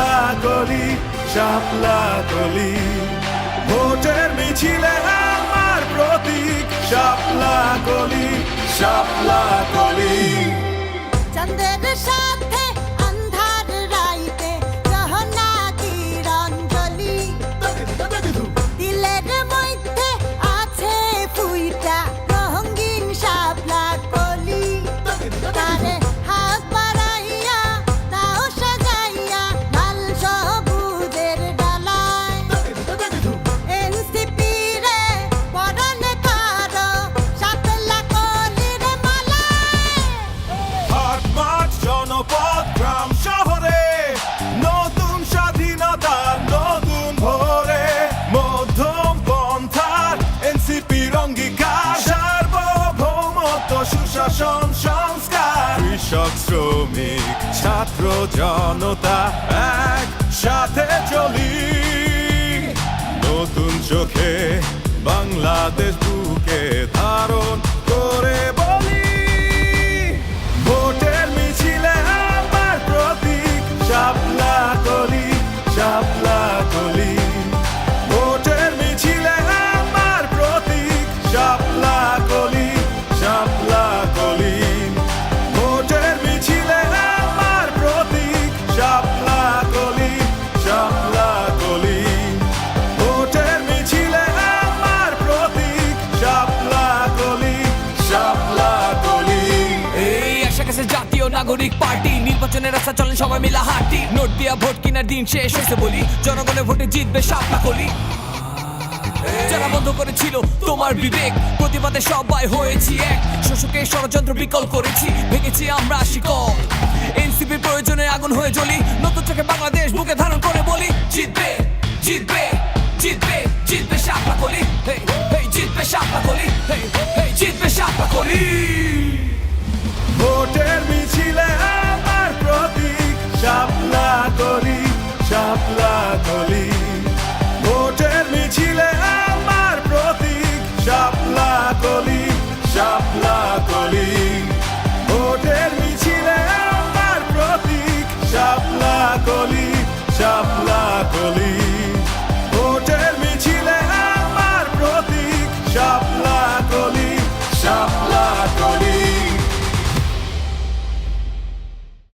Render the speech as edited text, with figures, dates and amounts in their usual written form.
শাপলা কলি শাপলা কলি ভোটের মিছিলে আমার প্রতীক শাপলা কলি শাপলা কলি চন্দ্রের সাথে আন্ধার রাইতে গহনা কিরণ জ্বলি দিলের মধ্যে আছে ফুইটা রঙিন শাপলা কলি তারে হাত বাড়াইয়া তাও সাজাইয়া লাল সবুজের ডালায় এনসিপি রে পরানে কারো শাপলা কলির মালায় হাট মাঠ জনপদ গ্রাম শহরে নতুন স্বাধীনতার নতুন ভোরে মধ্যম পন্থার এনসিপির অঙ্গীকার সার্বভৌমত্ব সুশাসন সংস্কার কৃষক শ্রমিক ছাত্র জনতা একসাথে চলি নতুন চোখে বাংলাদেশ বুকে ধারণ করে বলি ভোটের মিছিলে আমার প্রতীক শাপলা কলি শাপলা কলি ভোটের মিছিলে আমার প্রতীক শাপলা কলি শাপলা কলি ভোটের মিছিলে আমার প্রতীক শাপলা কলি শাপলা কলি ভোটের মিছিলে আমার প্রতীক শাপলা কলি শাপলা কলি এই আশা কাছে জাতীয় নাগরিক পার্টি নির্বাচনের রাস্তা চলেন সবাই মিলে হাঁটি নোট দিয়া ভোট কিনার দিন শেষ হয়েছে বলি জনগণের ভোটে জিতবে শাপলা কলি যারা বন্ধ করেছিল তোমার বিবেক প্রতিবাদে সবাই হয়েছি এক শোষকের ষড়যন্ত্র বিকল করেছি ভেঙেছি আমরা শিকল এনসিপির প্রয়োজনে আগুন হয়ে জ্বলি নতুন চোখে বাংলাদেশ বুকে ধারণ করে বলি জিতবে জিতবে জিতবে জিতবে শাপলা কলি হেই হেই জিতবে শাপলা কলি হেই হেই জিতবে শাপলা কলি ভোটের মিছিলে আমার প্রতীক শাপলা কলি শাপলা কলি